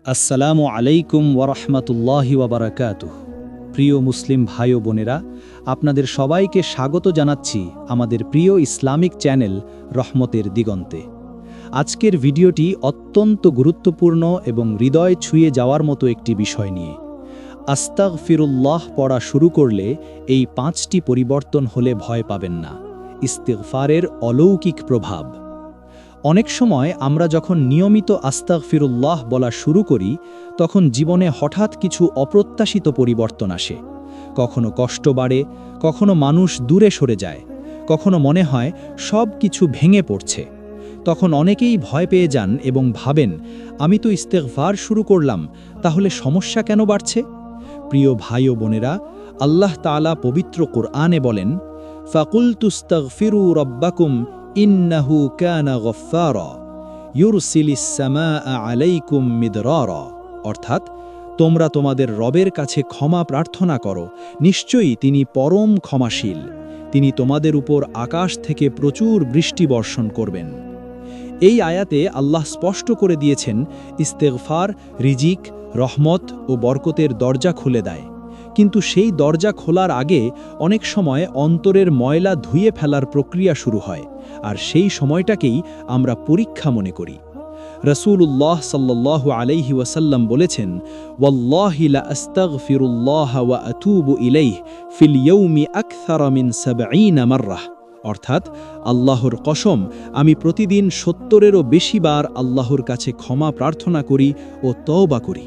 আসসালামু আলাইকুম ওয়ারহমাতুল্লাহি ওয়াবারাকাতুহু। প্রিয় মুসলিম ভাই ও বোনেরা, আপনাদের সবাইকে স্বাগত জানাচ্ছি আমাদের প্রিয় ইসলামিক চ্যানেল রহমতের দিগন্তে। আজকের ভিডিওটি অত্যন্ত গুরুত্বপূর্ণ এবং হৃদয় ছুঁয়ে যাওয়ার মতো একটি বিষয় নিয়ে। আস্তাগফিরুল্লাহ পড়া শুরু করলে এই 5টি পরিবর্তন হলে ভয় পাবেন না। ইস্তিগফারের অলৌকিক প্রভাব। অনেক সময় আমরা যখন নিয়মিত আস্তাগফিরুল্লাহ বলা শুরু করি, তখন জীবনে হঠাৎ কিছু অপ্রত্যাশিত পরিবর্তন আসে। কখনো কষ্ট বাড়ে, কখনো মানুষ দূরে সরে যায়, কখনো মনে হয় সব কিছু ভেঙে পড়ছে। তখন অনেকেই ভয় পেয়ে যান এবং ভাবেন, আমি তো ইস্তেগফার শুরু করলাম, তাহলে সমস্যা কেন বাড়ছে? প্রিয় ভাই ও বোনেরা, আল্লাহ তাআলা পবিত্র কোরআনে বলেন, ফাকুলতুস্তাগফিরু রাব্বাকুম ইন্নাহু কানা গফফারা ইউরসিলিস সামাআ আলাইকুম মিদরারা। অর্থাৎ, তোমরা তোমাদের রবের কাছে ক্ষমা প্রার্থনা করো, নিশ্চয়ই তিনি পরম ক্ষমাশীল। তিনি তোমাদের উপর আকাশ থেকে প্রচুর বৃষ্টি বর্ষণ করবেন। এই আয়াতে আল্লাহ স্পষ্ট করে দিয়েছেন, ইস্তেগফার রিজিক, রহমত ও বরকতের দরজা খুলে দেয়। কিন্তু সেই দরজা খোলার আগে অনেক সময় অন্তরের ময়লা ধুয়ে ফেলার প্রক্রিয়া শুরু হয়, আর সেই সময়টাকেই আমরা পরীক্ষা মনে করি। রাসূলুল্লাহ সাল্লাল্লাহু আলাইহি ওয়াসাল্লাম বলেছেন, ওয়াল্লাহি লা আস্তাগফিরুল্লাহ ওয়া আতুবু ইলাইহি ফিল ইয়াউমি আকসারা মিন ৭০ মাররাহ। অর্থাৎ, আল্লাহর কসম, আমি প্রতিদিন ৭০-এরও বেশি বার আল্লাহর কাছে ক্ষমা প্রার্থনা করি ও তওবা করি।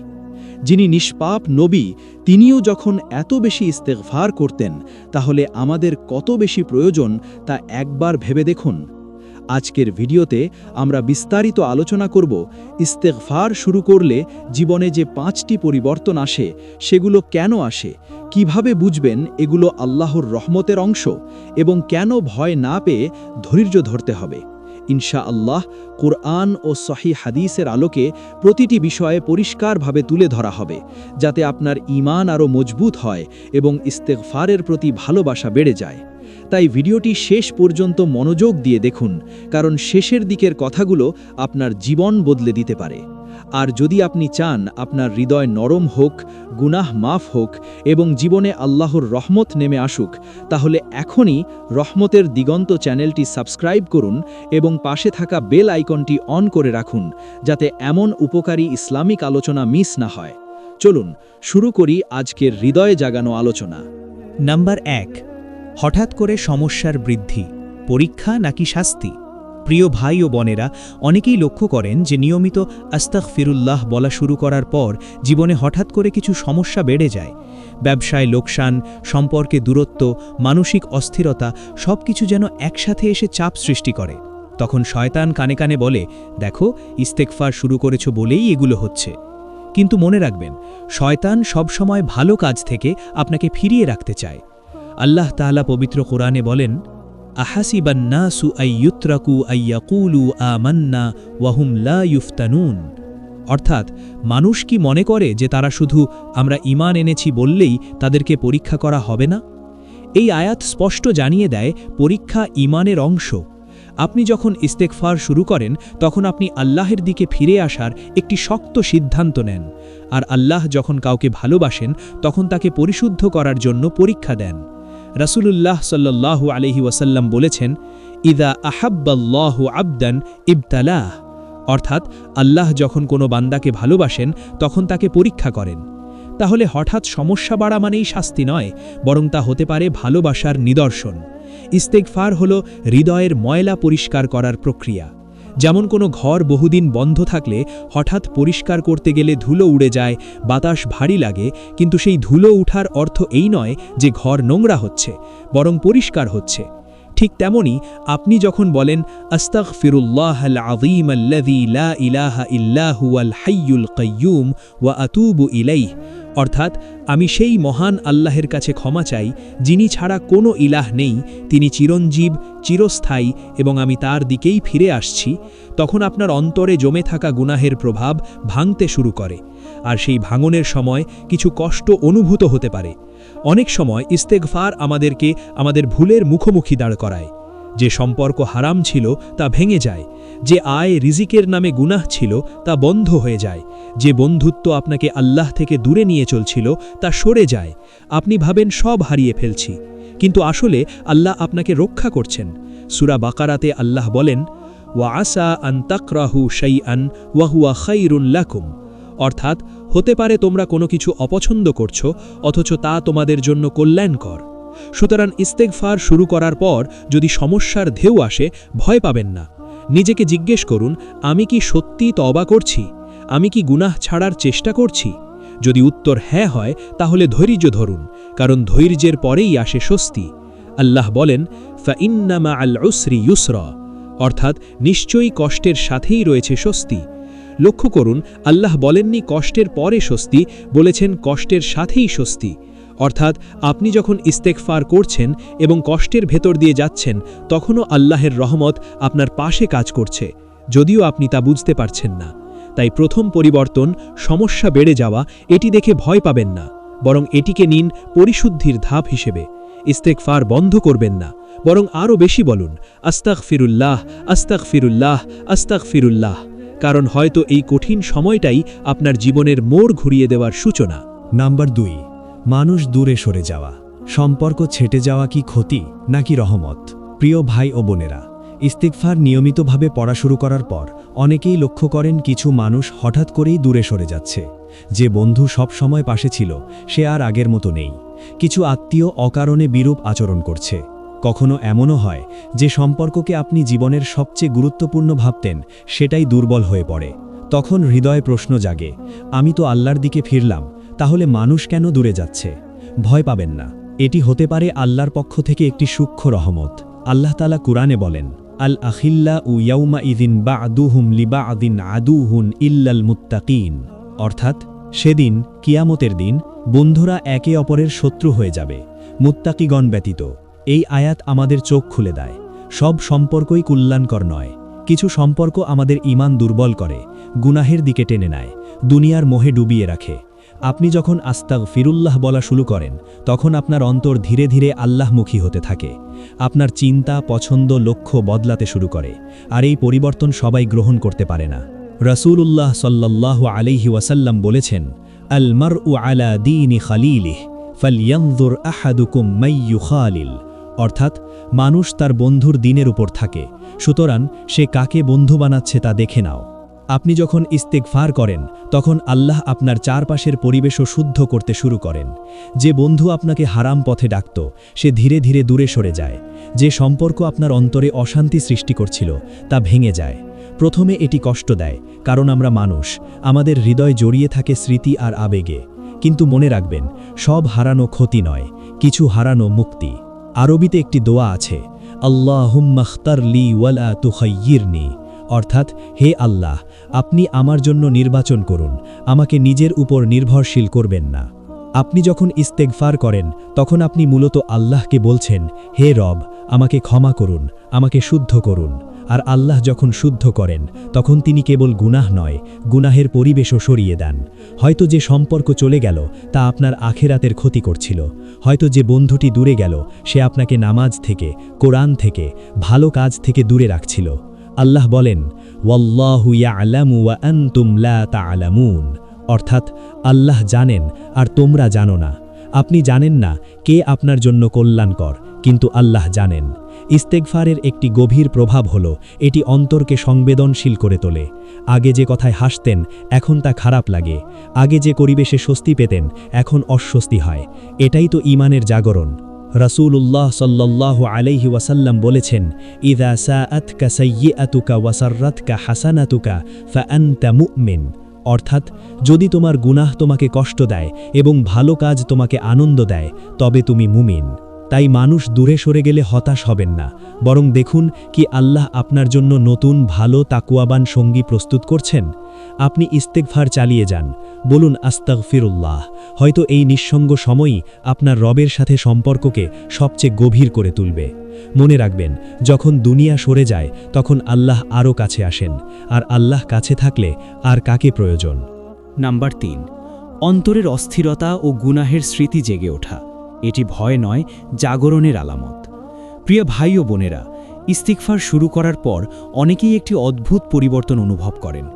যিনি নিষ্পাপ নবী, তিনিও যখন এত বেশি ইস্তেগফার করতেন, তাহলে আমাদের কত বেশি প্রয়োজন তা একবার ভেবে দেখুন। আজকের ভিডিওতে আমরা বিস্তারিত আলোচনা করব, ইস্তেগফার শুরু করলে জীবনে যে 5টি পরিবর্তন আসে, সেগুলো কেন আসে, কিভাবে বুঝবেন এগুলো আল্লাহর রহমতের অংশ, এবং কেন ভয় না পেয়ে ধৈর্য ধরতে হবে। ইনশাআল্লাহ কুরআন ও সহিহ হাদিসের আলোকে প্রতিটি বিষয়ে পরিষ্কারভাবে তুলে ধরা হবে, যাতে আপনার ঈমান আরও মজবুত হয় এবং ইস্তেগফারের প্রতি ভালোবাসা বেড়ে যায়। তাই ভিডিওটি শেষ পর্যন্ত মনোযোগ দিয়ে দেখুন, কারণ শেষের দিকের কথাগুলো আপনার জীবন বদলে দিতে পারে। আর যদি আপনি চান আপনার হৃদয় নরম হোক, গুনাহ মাফ হোক এবং জীবনে আল্লাহর রহমত নেমে আসুক, তাহলে এখনই রহমতের দিগন্ত চ্যানেলটি সাবস্ক্রাইব করুন এবং পাশে থাকা বেল আইকনটি অন করে রাখুন, যাতে এমন উপকারী ইসলামিক আলোচনা মিস না হয়। চলুন শুরু করি আজকের হৃদয় জাগানো আলোচনা। নাম্বার 1, হঠাৎ করে সমস্যার বৃদ্ধি, পরীক্ষা নাকি শাস্তি? প্রিয় ভাই ও বোনেরা, অনেকেই লক্ষ্য করেন যে নিয়মিত আস্তাগফিরুল্লাহ বলা শুরু করার পর জীবনে হঠাৎ করে কিছু সমস্যা বেড়ে যায়। ব্যবসায় লোকসান, সম্পর্কে দূরত্ব, মানসিক অস্থিরতা, সবকিছু যেন একসাথে এসে চাপ সৃষ্টি করে। তখন শয়তান কানে কানে বলে, দেখো, ইস্তেগফার শুরু করেছো বলেই এগুলো হচ্ছে। কিন্তু মনে রাখবেন, শয়তান সবসময় ভালো কাজ থেকে আপনাকে ফিরিয়ে রাখতে চায়। আল্লাহ তাআলা পবিত্র কোরআনে বলেন, আহাসিবান নাসু আইয়ুতরাকু আইয়াকুলু আমান্না ওয়াহুম লা ইফতানুন। অর্থাৎ, মানুষ কি মনে করে যে তারা শুধু আমরা ঈমান এনেছি বললেই তাদেরকে পরীক্ষা করা হবে না? এই আয়াত স্পষ্ট জানিয়ে দেয়, পরীক্ষা ঈমানের অংশ। আপনি যখন ইস্তেগফার শুরু করেন, তখন আপনি আল্লাহর দিকে ফিরে আসার একটি শক্ত সিদ্ধান্ত নেন। আর আল্লাহ যখন কাউকে ভালোবাসেন, তখন তাকে পরিশুদ্ধ করার জন্য পরীক্ষা দেন। রাসূলুল্লাহ সাল্লাল্লাহু আলাইহি ওয়াসাল্লাম বলেছেন, ইদা আহাব্বাল্লাহু আবদান ইবতালাহ। অর্থাৎ, আল্লাহ যখন কোনো বান্দাকে ভালোবাসেন, তখন তাকে পরীক্ষা করেন। তাহলে হঠাৎ সমস্যা বাড়া মানেই শাস্তি নয়, বরং তা হতে পারে ভালোবাসার নিদর্শন। ইস্তেগফার হল হৃদয়ের ময়লা পরিষ্কার করার প্রক্রিয়া। যেমন কোনো ঘর বহুদিন বন্ধ থাকলে হঠাৎ পরিষ্কার করতে গেলে ধুলো উড়ে যায়, বাতাস ভারী লাগে, কিন্তু সেই ধুলো উঠার অর্থ এই নয় যে ঘর নোংরা হচ্ছে, বরং পরিষ্কার হচ্ছে। ঠিক তেমনি আপনি যখন বলেন, আস্তাগফিরুল্লাহাল আযীম আল্লাযী লা ইলাহা ইল্লা হুয়াল হাইয়ুল কাইয়্যুম ওয়া আতুবু ইলাইহি, অর্থাৎ আমি সেই মহান আল্লাহর কাছে ক্ষমা চাই, যিনি ছাড়া কোনো ইলাহ নেই, তিনি চিরঞ্জীব, চিরস্থায়ী, এবং আমি তার দিকেই ফিরে আসছি, তখন আপনার অন্তরে জমে থাকা গুনাহের প্রভাব ভাঙতে শুরু করে। আর সেই ভাঙনের সময় কিছু কষ্ট অনুভূত হতে পারে। অনেক সময় ইস্তেগফার আমাদেরকে আমাদের ভুলের মুখোমুখি দাঁড় করায়। যে সম্পর্ক হারাম ছিল তা ভেঙে যায়, যে আয় রিজিকের নামে গুনাহ ছিল তা বন্ধ হয়ে যায়, যে বন্ধুত্ব আপনাকে আল্লাহ থেকে দূরে নিয়ে চলছিল তা সরে যায়। আপনি ভাবেন সব হারিয়ে ফেলছি, কিন্তু আসলে আল্লাহ আপনাকে রক্ষা করছেন। সূরা বাকারাতে আল্লাহ বলেন, ওয়া আসা আন তাকরাহু শাইআন ওয়া হুয়া খায়রুন লাকুম, অর্থাৎ হতে পারে তোমরা কোনো কিছু অপছন্দ করছো অথচ তা তোমাদের জন্য কল্যাণকর। সুতরাং ইস্তেগফার শুরু করার পর যদি সমস্যার ঢেউ আসে, ভয় পাবেন না। নিজেকে জিজ্ঞেস করুন, আমি কি সত্যি তওবা করছি? আমি কি গুনাহ ছাড়ার চেষ্টা করছি? যদি উত্তর হ্যাঁ হয়, তাহলে ধৈর্য ধরুন, কারণ ধৈর্যের পরেই আসে স্বস্তি। আল্লাহ বলেন, ফাইন্না মাআল উসরি ইউসরা, অর্থাৎ নিশ্চয়ই কষ্টের সাথেই রয়েছে স্বস্তি। লক্ষ্য করুন, আল্লাহ বলেননি কষ্টের পরে স্বস্তি, বলেছেন কষ্টের সাথেই স্বস্তি। অর্থাৎ আপনি যখন ইস্তেগফার করছেন এবং কষ্টের ভেতর দিয়ে যাচ্ছেন, তখনও আল্লাহের রহমত আপনার পাশে কাজ করছে, যদিও আপনি তা বুঝতে পারছেন না। তাই প্রথম পরিবর্তন, সমস্যা বেড়ে যাওয়া, এটি দেখে ভয় পাবেন না, বরং এটিকে নিন পরিশুদ্ধির ধাপ হিসেবে। ইস্তেগফার বন্ধ করবেন না, বরং আরও বেশি বলুন, আস্তাগফিরুল্লাহ, আস্তাগফিরুল্লাহ, আস্তাগফিরুল্লাহ, কারণ হয়তো এই কঠিন সময়টাই আপনার জীবনের মোড় ঘুরিয়ে দেওয়ার সূচনা। নাম্বার 2, মানুষ দূরে সরে যাওয়া। সম্পর্ক ছেটে যাওয়া কি ক্ষতি নাকি রহমত? প্রিয় ভাই ও বোনেরা, ইস্তিগফার নিয়মিতভাবে পড়া শুরু করার পর অনেকেই লক্ষ্য করেন কিছু মানুষ হঠাৎ করেই দূরে সরে যাচ্ছে। যে বন্ধু সব সময় পাশে ছিল, সে আর আগের মতো নেই। কিছু আত্মীয় অকারণে বিরূপ আচরণ করছে। কখনো এমনও হয় যে সম্পর্ককে আপনি জীবনের সবচেয়ে গুরুত্বপূর্ণ ভাবতেন, সেটাই দুর্বল হয়ে পড়ে। তখন হৃদয়ে প্রশ্ন জাগে, আমি তো আল্লাহর দিকে ফিরলাম, তাহলে মানুষ কেন দূরে যাচ্ছে? ভয় পাবেন না, এটি হতে পারে আল্লাহর পক্ষ থেকে একটি সূক্ষ্ম রহমত। আল্লাহ তাআলা কুরআনে বলেন, আল আখিল্লা উ ইয়াউমা ইদিন বা'দুহুম লিবা'দিন আদুহুন ইল্লাল মুত্তাকিন, অর্থাৎ সেদিন কিয়ামতের দিন বন্ধুরা একে অপরের শত্রু হয়ে যাবে, মুত্তাকিগণ ব্যতীত। এই আয়াত আমাদের চোখ খুলে দেয়, সব সম্পর্কই কল্যাণকর নয়। কিছু সম্পর্ক আমাদের ঈমান দুর্বল করে, গুনাহের দিকে টেনে নেয়, দুনিয়ার মোহে ডুবিয়ে রাখে। আপনি যখন আস্তাগফিরুল্লাহ বলা শুরু করেন, তখন আপনার অন্তর ধীরে ধীরে আল্লাহমুখী হতে থাকে। আপনার চিন্তা, পছন্দ, লক্ষ্য বদলাতে শুরু করে। আর এই পরিবর্তন সবাই গ্রহণ করতে পারে না। রাসূলুল্লাহ সাল্লাল্লাহু আলাইহি ওয়াসাল্লাম বলেছেন, আল মারউ আলা দীনি খালিলিহ ফালইয়ানজুর আহাদুকুম মান ইউখালিল, অর্থাৎ মানুষ তার বন্ধুর দিনের উপর থাকে, সুতরাং সে কাকে বন্ধু বানাচ্ছে তা দেখে নাও। আপনি যখন ইস্তেগফার করেন, তখন আল্লাহ আপনার চারপাশের পরিবেশও শুদ্ধ করতে শুরু করেন। যে বন্ধু আপনাকে হারাম পথে ডাকত, সে ধীরে ধীরে দূরে সরে যায়। যে সম্পর্ক আপনার অন্তরে অশান্তি সৃষ্টি করছিল, তা ভেঙে যায়। প্রথমে এটি কষ্ট দেয়, কারণ আমরা মানুষ, আমাদের হৃদয় জড়িয়ে থাকে স্মৃতি আর আবেগে। কিন্তু মনে রাখবেন, সব হারানো ক্ষতি নয়, কিছু হারানো মুক্তি। আরবিতে একটি দোয়া আছে, আল্লাহুম্মা খতার লি ওয়ালা তুখাইয়িরনি, অর্থাৎ হে আল্লাহ, আপনি আমার জন্য নির্বাচন করুন, আমাকে নিজের উপর নির্ভরশীল করবেন না। আপনি যখন ইস্তেগফার করেন, তখন আপনি মূলত আল্লাহকে বলছেন, হে রব, আমাকে ক্ষমা করুন, আমাকে শুদ্ধ করুন। আর আল্লাহ যখন শুদ্ধ করেন, তখন তিনি কেবল গুনাহ নয়, গুনাহের পরিবেশও সরিয়ে দেন। হয়তো যে সম্পর্ক চলে গেল, তা আপনার আখেরাতের ক্ষতি করছিল। হয়তো যে বন্ধুটি দূরে গেল, সে আপনাকে নামাজ থেকে, কোরআন থেকে, ভালো কাজ থেকে দূরে রাখছিল। আল্লাহ বলেন, ওয়াল্লাহু ইয়ালামু ওয়া আনতুম লা তা'লামুন, অর্থাৎ আল্লাহ জানেন আর তোমরা জানো না। আপনি জানেন না কে আপনার জন্য কল্যাণকর, কিন্তু আল্লাহ জানেন। ইস্তেগফারের একটি গভীর প্রভাব হলো, এটি অন্তরকে সংবেদনশীল করে তোলে। আগে যে কথায় হাসতেন, এখন তা খারাপ লাগে। আগে যে পরিবেশে স্বস্তি পেতেন, এখন অস্বস্তি হয়। এটাই তো ঈমানের জাগরণ। রাসূলুল্লাহ সাল্লাল্লাহু আলাইহি ওয়াসাল্লাম বলেছেন, ইযা সাআতকা সাইয়্যাতুকা ওয়া সাররাতকা হাসানাতুকা ফাআনতা মুমিন, অর্থাৎ যদি তোমার গুনাহ তোমাকে কষ্ট দেয় এবং ভালো কাজ তোমাকে আনন্দ দেয়, তবে তুমি মুমিন। তাই মানুষ দূরে সরে গেলে হতাশ হবেন না, বরং দেখুন কি আল্লাহ আপনার জন্য নতুন ভালো তাকওয়াবান সঙ্গী প্রস্তুত করছেন। আপনি ইস্তেগফার চালিয়ে যান, বলুন আস্তাগফিরুল্লাহ। হয়তো এই নিঃসঙ্গ সময়ই আপনার রবের সাথে সম্পর্ককে সবচেয়ে গভীর করে তুলবে। মনে রাখবেন, যখন দুনিয়া সরে যায়, তখন আল্লাহ আরও কাছে আসেন, আর আল্লাহ কাছে থাকলে আর কাকে প্রয়োজন? নাম্বার 3, অন্তরের অস্থিরতা ও গুনাহের স্মৃতি জেগে ওঠা। এটি ভয় নয়, জাগরণের আলামত। প্রিয় ভাই ও বোনেরা, ইস্তিগফার শুরু করার পর অনেকেই একটি অদ্ভুত পরিবর্তন অনুভব করেন।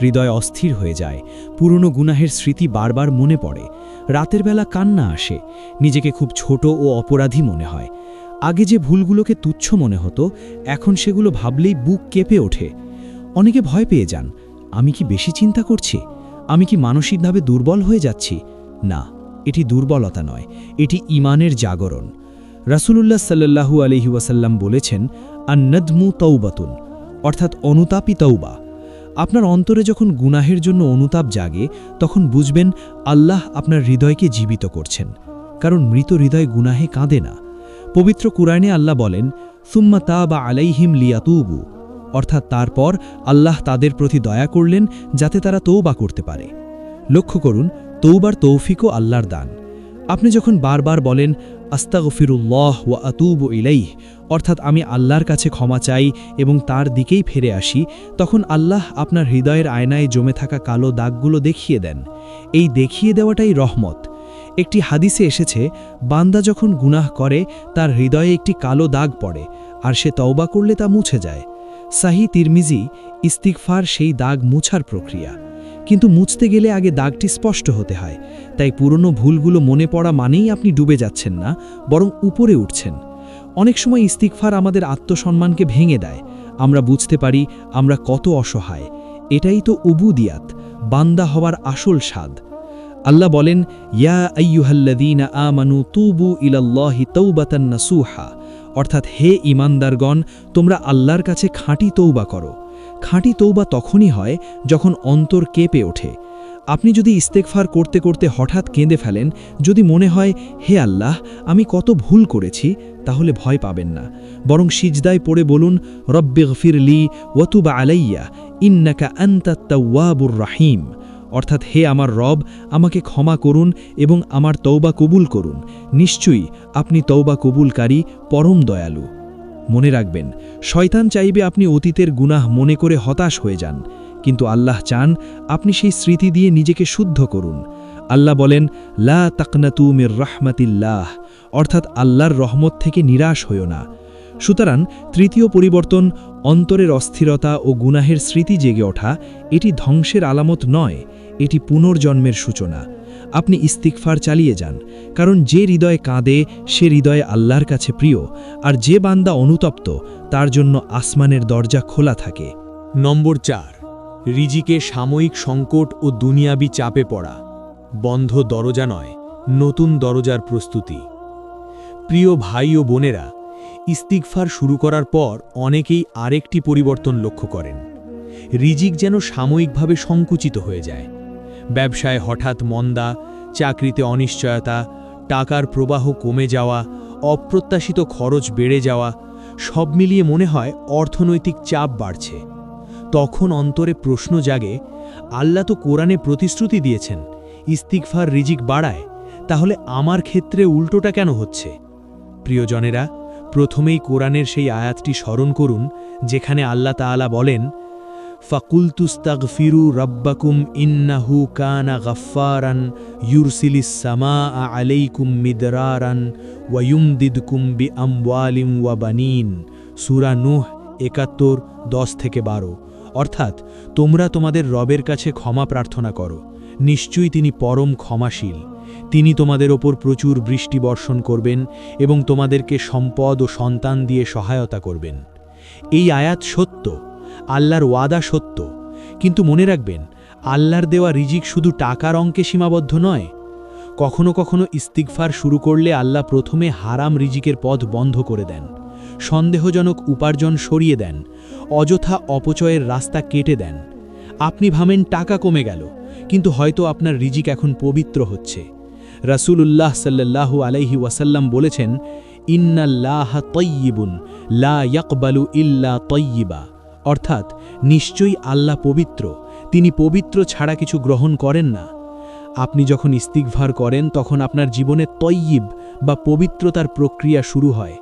হৃদয় অস্থির হয়ে যায়, পুরনো গুনাহের স্মৃতি বারবার মনে পড়ে, রাতের বেলা কান্না আসে, নিজেকে খুব ছোট ও অপরাধী মনে হয়। আগে যে ভুলগুলোকে তুচ্ছ মনে হতো, এখন সেগুলো ভাবলেই বুক কেঁপে ওঠে। অনেকে ভয় পেয়ে যান, আমি কি বেশি চিন্তা করছি? আমি কি মানসিকভাবে দুর্বল হয়ে যাচ্ছি? না, এটি দুর্বলতা নয়, এটি ঈমানের জাগরণ। রাসূলুল্লাহ সাল্লাল্লাহু আলাইহি ওয়াসাল্লাম বলেছেন, আন-নাদমু তাওবাতুন, অর্থাৎ অনুতাপই তওবা। আপনার অন্তরে যখন গুনাহের জন্য অনুতাপ জাগে, তখন বুঝবেন আল্লাহ আপনার হৃদয়কে জীবিত করছেন, কারণ মৃত হৃদয় গুনাহে কাঁদে না। পবিত্র কুরআনে আল্লাহ বলেন, সুম্মা তাবা আলাইহিম লিয়াতুবু, অর্থাৎ তারপর আল্লাহ তাদের প্রতি দয়া করলেন যাতে তারা তওবা করতে পারে। লক্ষ্য করুন, তওবার তৌফিকও আল্লাহর দান। আপনি যখন বারবার বলেন আস্তাগফিরুল্লাহ ওয়া আতুবু ইলাইহ, অর্থাৎ আমি আল্লাহর কাছে ক্ষমা চাই এবং তার দিকেই ফিরে আসি, তখন আল্লাহ আপনার হৃদয়ের আয়নায় জমে থাকা কালো দাগগুলো দেখিয়ে দেন। এই দেখিয়ে দেওয়াটাই রহমত। একটি হাদিসে এসেছে, বান্দা যখন গুনাহ করে তার হৃদয়ে একটি কালো দাগ পড়ে, আর সে তওবা করলে তা মুছে যায়। সাহিহ তিরমিজি, ইস্তিগফার সেই দাগ মুছার প্রক্রিয়া। কিন্তু মুছতে গেলে আগে দাগটি স্পষ্ট হতে হয়। তাই পুরনো ভুলগুলো মনে পড়া মানেই আপনি ডুবে যাচ্ছেন না, বরং উপরে উঠছেন। অনেক সময় ইস্তিগফার আমাদের আত্মসম্মানকে ভেঙে দেয়। আমরা বুঝতে পারি আমরা কত অসহায়। এটাই তো উবুদিয়াত, বান্দা হওয়ার আসল স্বাদ। আল্লাহ বলেন, ইয়া আইয়ুহাল্লাযীনা আমানু তুবু ইলাল্লাহি তাওবাতান নাসুহা, অর্থাৎ হে ঈমানদারগণ, তোমরা আল্লাহর কাছে খাঁটি তওবা করো। খাঁটি তওবা তখনই হয় যখন অন্তর কেঁপে ওঠে। আপনি যদি ইস্তেগফার করতে করতে হঠাৎ কেঁদে ফেলেন, যদি মনে হয় হে আল্লাহ আমি কত ভুল করেছি, তাহলে ভয় পাবেন না, বরং সিজদায় পড়ে বলুন, রব্বিগফিরলি ওয়া তুব আলাইয়া ইন্নাকা আনতাত তাওয়াবুর রাহিম, অর্থাৎ হে আমার রব, আমাকে ক্ষমা করুন এবং আমার তওবা কবুল করুন। নিশ্চয়ই আপনি তওবা কবুলকারী, পরম দয়ালু। মনে রাখবেন, শয়তান চাইবে আপনি অতীতের গুনাহ মনে করে হতাশ হয়ে যান, কিন্তু আল্লাহ চান আপনি সেই স্মৃতি দিয়ে নিজেকে শুদ্ধ করুন। আল্লাহ বলেন, লা তাকনাতু মির রাহমাতিল্লাহ, অর্থাৎ আল্লাহর রহমত থেকে নিরাশ হইও না। সুতরাং তৃতীয় পরিবর্তন, অন্তরের অস্থিরতা ও গুনাহের স্মৃতি জেগে ওঠা, এটি ধ্বংসের আলামত নয়, এটি পুনর্জন্মের সূচনা। আপনি ইস্তিগফার চালিয়ে যান, কারণ যে হৃদয় কাঁদে সে হৃদয়ে আল্লাহর কাছে প্রিয়, আর যে বান্দা অনুতপ্ত তার জন্য আসমানের দরজা খোলা থাকে। নম্বর 4, রিজিকে সাময়িক সংকট ও দুনিয়াবি চাপে পড়া। বন্ধ দরজা নয়, নতুন দরজার প্রস্তুতি। প্রিয় ভাই ও বোনেরা, ইস্তিগফার শুরু করার পর অনেকেই আরেকটি পরিবর্তন লক্ষ্য করেন। রিজিক যেন সাময়িকভাবে সংকুচিত হয়ে যায়। ব্যবসায় হঠাৎ মন্দা, চাকরিতে অনিশ্চয়তা, টাকার প্রবাহ কমে যাওয়া, অপ্রত্যাশিত খরচ বেড়ে যাওয়া, সব মিলিয়ে মনে হয় অর্থনৈতিক চাপ বাড়ছে। তখন অন্তরে প্রশ্ন জাগে, আল্লাহ তো কোরআনে প্রতিশ্রুতি দিয়েছেন ইস্তিগফার রিজিক বাড়ায়, তাহলে আমার ক্ষেত্রে উল্টোটা কেন হচ্ছে? প্রিয়জনেরা, প্রথমেই কোরআনের সেই আয়াতটি স্মরণ করুন যেখানে আল্লাহ তাআলা বলেন, ফাকুলতুস্তাগফিরু রাব্বাকুম ইন্নাহু কানা গাফফারান ইউরসিলিস সামাআ আলাইকুম মিদরারান ওয়া ইউমদিদকুম বিআমওয়ালিন ওয়া বানিন। সূরা নূহ ৭১, ১০-১২। অর্থাৎ তোমরা তোমাদের রবের কাছে ক্ষমা প্রার্থনা করো, নিশ্চয়ই তিনি পরম ক্ষমাশীল। তিনি তোমাদের ওপর প্রচুর বৃষ্টি বর্ষণ করবেন এবং তোমাদেরকে সম্পদ ও সন্তান দিয়ে সহায়তা করবেন। এই আয়াত সত্য, আল্লাহর ওয়াদা সত্য, কিন্তু মনে রাখবেন আল্লাহর দেওয়া রিজিক শুধু টাকার অঙ্কে সীমাবদ্ধ নয়। কখনো কখনো ইস্তিগফার শুরু করলে আল্লাহ প্রথমে হারাম রিজিকের পথ বন্ধ করে দেন, সন্দেহজনক উপার্জন সরিয়ে দেন, অযথা অপচয়ের রাস্তা কেটে দেন। আপনি ভাবেন টাকা কমে গেল, কিন্তু হয়তো আপনার রিজিক এখন পবিত্র হচ্ছে। রাসূলুল্লাহ সাল্লাল্লাহু আলাইহি ওয়াসাল্লাম বলেছেন, ইন্নাল্লাহা তাইয়্যিবুন লা ইয়াকবালু ইল্লা তাইয়্যিবা, অর্থাৎ নিশ্চয়ই আল্লাহ পবিত্র, তিনি পবিত্র ছাড়া কিছু গ্রহণ করেন না। আপনি যখন ইস্তিগফার করেন তখন আপনার জীবনে তয়্যিব বা পবিত্রতার প্রক্রিয়া শুরু হয়।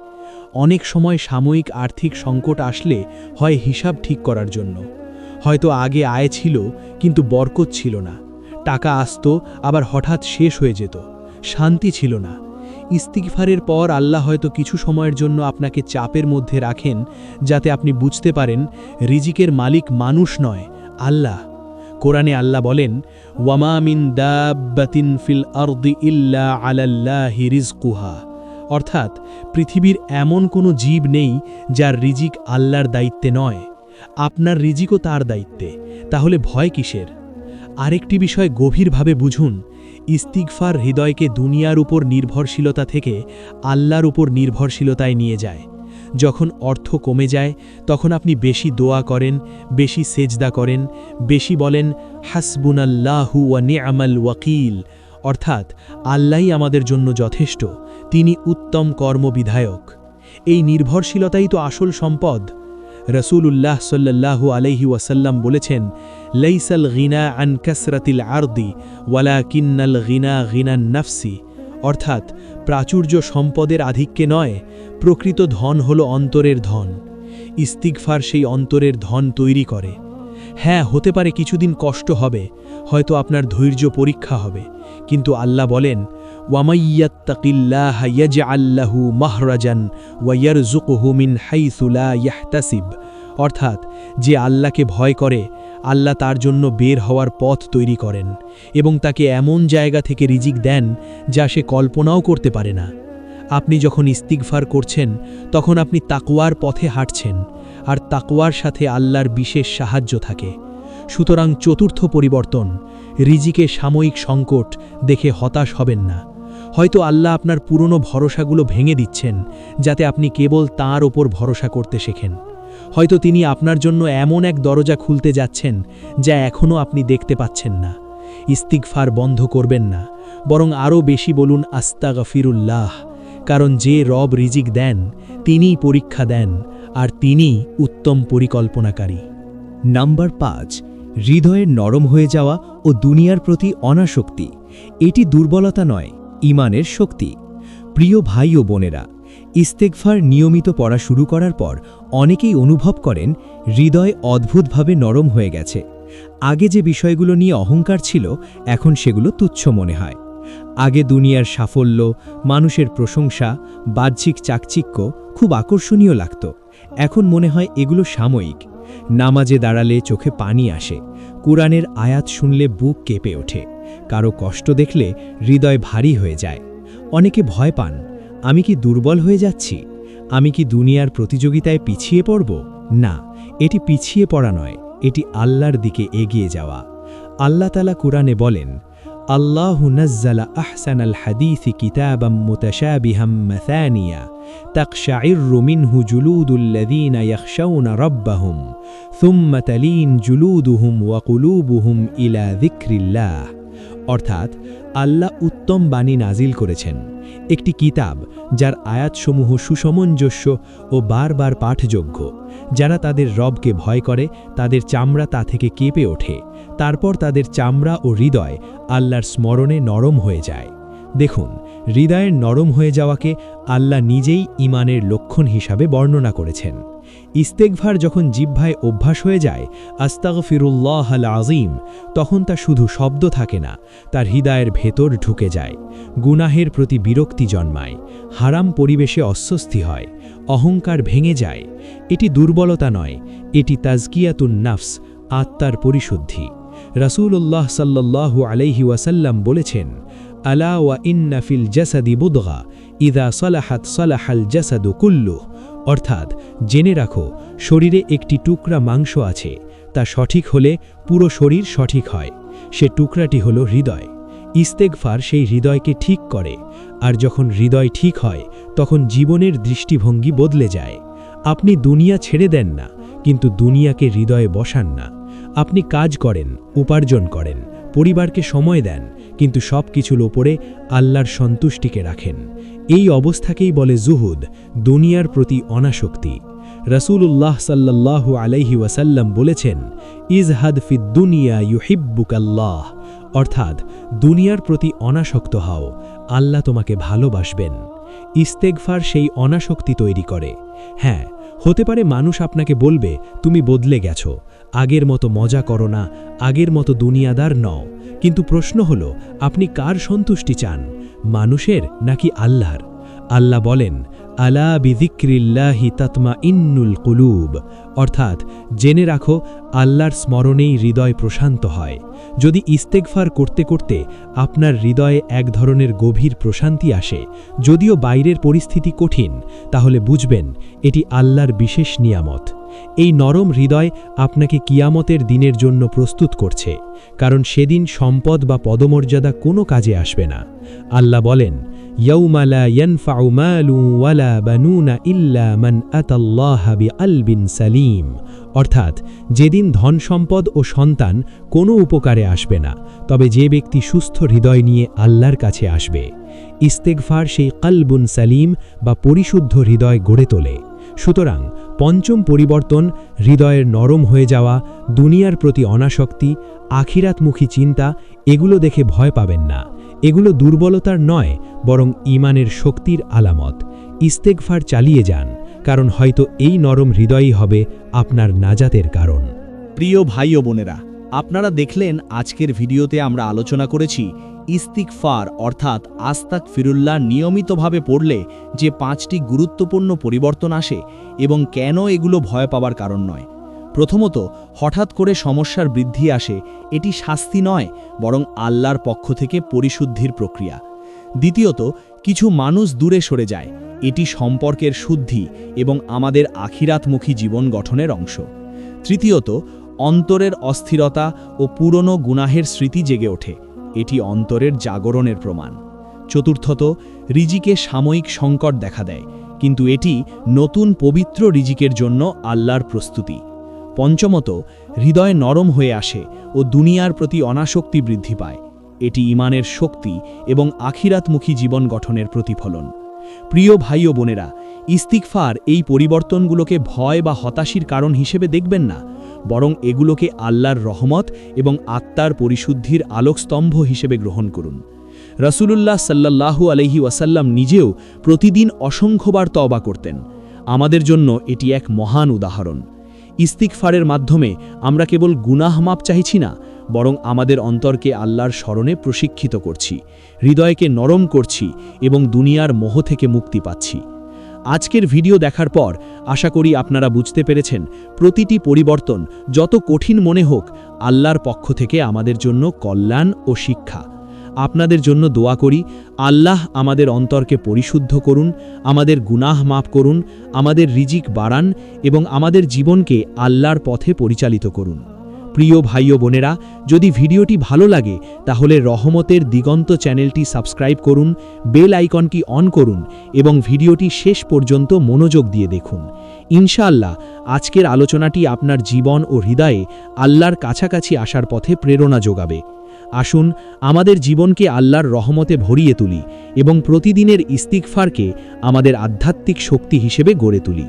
অনেক সময় সাময়িক আর্থিক সংকট আসলে হয় হিসাব ঠিক করার জন্য, হয়তো আগে আয় ছিল কিন্তু বরকত ছিল না, টাকা আসতো আবার হঠাৎ শেষ হয়ে যেত, শান্তি ছিল না। ইস্তিগফারের পর আল্লাহ হয়তো কিছু সময়ের জন্য আপনাকে চাপের মধ্যে রাখেন, যাতে আপনি বুঝতে পারেন রিজিকের মালিক মানুষ নয়, আল্লাহ। কোরআনে আল্লাহ বলেন, ওয়ামা মিন দাব্বাতিন ফিল আরদি ইল্লা আলাল্লাহি রিজকুহা, অর্থাৎ পৃথিবীর এমন কোনো জীব নেই যার রিজিক আল্লাহর দায়িত্বে নয়। আপনার রিজিকও তার দায়িত্বে, তাহলে ভয় কিসের? আরেকটি বিষয় গভীরভাবে বুঝুন, ইস্তিগফার হৃদয়কে দুনিয়ার উপর নির্ভরশীলতা থেকে আল্লাহর উপর নির্ভরশীলতায় নিয়ে যায়। যখন অর্থ কমে যায় তখন আপনি বেশি দোয়া করেন, বেশি সেজদা করেন, বেশি বলেন হাসবুনাল্লাহু ওয়া নি'মাল ওয়াকিল, অর্থাৎ আল্লাহই আমাদের জন্য যথেষ্ট, তিনি উত্তম কর্মবিধায়ক। এই নির্ভরশীলতাই তো আসল সম্পদ। রসূলুল্লাহ সাল্লাল্লাহু আলাইহি ওয়াসাল্লাম বলেছেন, লাইসাল গিনা আন কাসরাতিল আরদি ওয়ালাকিন্নাল গিনা গিনান নাফসি, অর্থাৎ প্রাচুর্য সম্পদের আধিক্যে নয়, প্রকৃত ধন হল অন্তরের ধন। ইস্তিগফার সেই অন্তরের ধন তৈরি করে। হ্যাঁ, হতে পারে কিছুদিন কষ্ট হবে, হয়তো আপনার ধৈর্য পরীক্ষা হবে, কিন্তু আল্লাহ বলেন, ওয়ামাইয়াত্তাকিল্লাহা ইয়াজআল লাহু মাহরাজান ওয়া ইয়ারযুকুহু মিন হাইসু লা ইয়াহতাসিব, অর্থাৎ যে আল্লাহকে ভয় করে আল্লাহ তার জন্য বের হওয়ার পথ তৈরি করেন এবং তাকে এমন জায়গা থেকে রিজিক দেন যা সে কল্পনাও করতে পারে না। আপনি যখন ইস্তিগফার করছেন তখন আপনি তাকওয়ার পথে হাঁটছেন, আর তাকওয়ার সাথে আল্লাহর বিশেষ সাহায্য থাকে। সুতরাং চতুর্থ পরিবর্তন, রিজিকে সাময়িক সংকট দেখে হতাশ হবেন না। হয়তো আল্লাহ আপনার পুরনো ভরসাগুলো ভেঙে দিচ্ছেন যাতে আপনি কেবল তাঁর ওপর ভরসা করতে শেখেন। হয়তো তিনি আপনার জন্য এমন এক দরজা খুলতে যাচ্ছেন যা এখনও আপনি দেখতে পাচ্ছেন না। ইস্তিগফার বন্ধ করবেন না, বরং আরও বেশি বলুন আস্তাগফিরুল্লাহ, কারণ যে রব রিজিক দেন তিনিই পরীক্ষা দেন, আর তিনিই উত্তম পরিকল্পনাকারী। নাম্বার 5, হৃদয়ের নরম হয়ে যাওয়া ও দুনিয়ার প্রতি অনাসক্তি। এটি দুর্বলতা নয়, ঈমানের শক্তি। প্রিয় ভাই ও বোনেরা, ইস্তেগফার নিয়মিত পড়া শুরু করার পর অনেকেই অনুভব করেন হৃদয় অদ্ভুতভাবে নরম হয়ে গেছে। আগে যে বিষয়গুলো নিয়ে অহংকার ছিল এখন সেগুলো তুচ্ছ মনে হয়। আগে দুনিয়ার সাফল্য, মানুষের প্রশংসা, বাহ্যিক চাকচিক্য খুব আকর্ষণীয় লাগত, এখন মনে হয় এগুলো সাময়িক। নামাজে দাঁড়ালে চোখে পানি আসে, কুরআনের আয়াত শুনলে বুক কেঁপে ওঠে, কারো কষ্ট দেখলে হৃদয় ভারী হয়ে যায়। অনেকে ভয় পান, আমি কি দুর্বল হয়ে যাচ্ছি? আমি কি দুনিয়ার প্রতিযোগিতায় পিছিয়ে পড়ব? না, এটি পিছিয়ে পড়া নয়, এটি আল্লাহর দিকে এগিয়ে যাওয়া। আল্লাহ তাআলা কুরআনে বলেন, আল্লাহু নাজ্জালা আহসানাল হাদিসি কিতাবাম মুতাশাবিহাম মাসানিয়া তাকশাইরু মিনহু জুলুদুল্লাযীনা ইয়াখশাউনা রাব্বাহুম সুম্মা তালিন জুলুদুহুম ওয়া কুলুবুহুম ইলা যিকরিল্লাহ, অর্থাৎ আল্লাহ উত্তম বাণী নাজিল করেছেন, একটি কিতাব যার আয়াতসমূহ সুসমঞ্জস্য ও বারবার পাঠযোগ্য। যারা তাদের রবকে ভয় করে তাদের চামড়া তা থেকে কেঁপে ওঠে, তারপর তাদের চামড়া ও হৃদয় আল্লাহর স্মরণে নরম হয়ে যায়। দেখুন, হৃদয়ের নরম হয়ে যাওয়াকে আল্লাহ নিজেই ঈমানের লক্ষণ হিসাবে বর্ণনা করেছেন। ইস্তেগফার যখন জিহ্বায় অভ্যাস হয়ে যায়, আস্তাগফিরুল্লাহাল আযীম, তখন তা শুধু শব্দ থাকে না, তার হৃদয়ের ভেতর ঢুকে যায়। গুনাহের প্রতি বিরক্তি জন্মায়, হারাম পরিবেশে অস্বস্তি হয়, অহংকার ভেঙে যায়। এটি দুর্বলতা নয়, এটি তাজকিয়াতুন নাফস, আত্মার পরিশুদ্ধি। রাসূলুল্লাহ সাল্লাল্লাহু আলাইহি ওয়াসাল্লাম বলেছেন, আলা ওয়া ইন্না ফিল জাসাদি বুদগা ইযা সালাহাত সালাহাল জাসাদু কুল্লুহ, অর্থাৎ জেনে রাখো, শরীরে একটি টুকরা মাংস আছে, তা সঠিক হলে পুরো শরীর সঠিক হয়। সে টুকরাটি হলো হৃদয়। ইস্তেগফার সেই হৃদয়কে ঠিক করে, আর যখন হৃদয় ঠিক হয় তখন জীবনের দৃষ্টিভঙ্গি বদলে যায়। আপনি দুনিয়া ছেড়ে দেন না, কিন্তু দুনিয়াকে হৃদয়ে বসান না। আপনি কাজ করেন, উপার্জন করেন, পরিবারকে সময় দেন, কিন্তু সব কিছুর ওপরে আল্লাহর সন্তুষ্টিকে রাখেন। এই অবস্থাকেই বলে জুহুদ, দুনিয়ার প্রতি অনাসক্তি। রাসূলুল্লাহ সাল্লাল্লাহু আলাইহি ওয়াসাল্লাম বলেছেন, ইজহাদ ফিদ দুনিয়া ইউহিব্বুকাল্লাহ, অর্থাৎ দুনিয়ার প্রতি অনাসক্ত হও, আল্লাহ তোমাকে ভালোবাসবেন। ইস্তেগফার সেই অনাসক্তি তৈরি করে। হ্যাঁ, হতে পারে মানুষ আপনাকে বলবে তুমি বদলে গেছো, আগের মতো মজা করো না, আগের মতো দুনিয়াদার নও। কিন্তু প্রশ্ন হল, আপনি কার সন্তুষ্টি চান, মানুষের নাকি আল্লাহর? আল্লাহ বলেন, আলা বিযিক্রিল্লাহি তাতমাইন্নুল কুলুব, অর্থাৎ জেনে রাখো আল্লাহর স্মরণেই হৃদয় প্রশান্ত হয়। যদি ইস্তেগফার করতে করতে আপনার হৃদয়ে এক ধরনের গভীর প্রশান্তি আসে, যদিও বাইরের পরিস্থিতি কঠিন, তাহলে বুঝবেন এটি আল্লাহর বিশেষ নিয়ামত। এই নরম হৃদয় আপনাকে কিয়ামতের দিনের জন্য প্রস্তুত করছে, কারণ সেদিন সম্পদ বা পদমর্যাদা কোনো কাজে আসবে না। আল্লাহ বলেন, ইয়াউমা লা ইয়ানফাউ মালুন ওয়ালা বানুনা ইল্লা মান আতাল্লাহা বিকলবিন সালিম, অর্থাৎ যেদিন ধন সম্পদ ও সন্তান কোনো উপকারে আসবে না, তবে যে ব্যক্তি সুস্থ হৃদয় নিয়ে আল্লাহর কাছে আসবে। ইস্তেগফার সেই কলবুন সালিম বা পরিশুদ্ধ হৃদয় গড়ে তোলে। সুতরাং পঞ্চম পরিবর্তন, হৃদয়ের নরম হয়ে যাওয়া, দুনিয়ার প্রতি অনাসক্তি, আখিরাতমুখী চিন্তা, এগুলো দেখে ভয় পাবেন না। এগুলো দুর্বলতার নয়, বরং ঈমানের শক্তির আলামত। ইস্তেগফার চালিয়ে যান, কারণ হয়তো এই নরম হৃদয়ই হবে আপনার নাজাতের কারণ। প্রিয় ভাই ও বোনেরা, আপনারা দেখলেন আজকের ভিডিওতে আমরা আলোচনা করেছি ইস্তিগফার অর্থাৎ আস্তাগফিরুল্লাহ নিয়মিতভাবে পড়লে যে 5টি গুরুত্বপূর্ণ পরিবর্তন আসে এবং কেন এগুলো ভয় পাওয়ার কারণ নয়। প্রথমত, হঠাৎ করে সমস্যার বৃদ্ধি আসে, এটি শাস্তি নয়, বরং আল্লাহর পক্ষ থেকে পরিশুদ্ধির প্রক্রিয়া। দ্বিতীয়ত, কিছু মানুষ দূরে সরে যায়, এটি সম্পর্কের শুদ্ধি এবং আমাদের আখিরাতমুখী জীবন গঠনের অংশ। তৃতীয়ত, অন্তরের অস্থিরতা ও পুরনো গুনাহের স্মৃতি জেগে ওঠে, এটি অন্তরের জাগরণের প্রমাণ। চতুর্থত, রিজিকে সাময়িক সংকট দেখা দেয়, কিন্তু এটি নতুন পবিত্র রিজিকের জন্য আল্লাহর প্রস্তুতি। পঞ্চমত, হৃদয় নরম হয়ে আসে ও দুনিয়ার প্রতি অনাসক্তি বৃদ্ধি পায়, এটি ঈমানের শক্তি এবং আখিরাতমুখী জীবন গঠনের প্রতিফলন। প্রিয় ভাই ও বোনেরা, ইস্তিগফার এই পরিবর্তনগুলোকে ভয় বা হতাশির কারণ হিসেবে দেখবেন না, বরং এগুলোকে আল্লাহর রহমত এবং আত্মার পরিশুদ্ধির আলোকস্তম্ভ হিসেবে গ্রহণ করুন। রাসূলুল্লাহ সাল্লাল্লাহু আলাইহি ওয়াসাল্লাম নিজেও প্রতিদিন অসংখ্যবার তওবা করতেন। আমাদের জন্য এটি এক মহান উদাহরণ। ইস্তিগফারের মাধ্যমে আমরা কেবল গুনাহ মাপ চাইছি না, বরং আমাদের অন্তরকে আল্লাহর স্মরণে প্রশিক্ষিত করছি, হৃদয়কে নরম করছি এবং দুনিয়ার মোহ থেকে মুক্তি পাচ্ছি। আজকের ভিডিও দেখার পর আশা করি আপনারা বুঝতে পেরেছেন, প্রতিটি পরিবর্তন যত কঠিন মনে হোক, আল্লাহর পক্ষ থেকে আমাদের জন্য কল্যাণ ও শিক্ষা। আপনাদের জন্য দোয়া করি, আল্লাহ আমাদের অন্তরকে পরিশুদ্ধ করুন, আমাদের গুনাহ মাফ করুন, আমাদের রিজিক বাড়ান এবং আমাদের জীবনকে আল্লাহর পথে পরিচালিত করুন। প্রিয় ভাই ও বোনেরা, যদি ভিডিওটি ভালো লাগে তাহলে রহমতের দিগন্ত চ্যানেলটি সাবস্ক্রাইব করুন, বেল আইকনটি অন করুন এবং ভিডিওটি শেষ পর্যন্ত মনোযোগ দিয়ে দেখুন। ইনশাআল্লাহ আজকের আলোচনাটি আপনার জীবন ও হৃদয়ে আল্লাহর কাছাকাছি আসার পথে প্রেরণা যোগাবে। আসুন আমাদের জীবনকে আল্লাহর রহমতে ভরিয়ে তুলি এবং প্রতিদিনের ইস্তিগফারকে আমাদের আধ্যাত্মিক শক্তি হিসেবে গড়ে তুলি।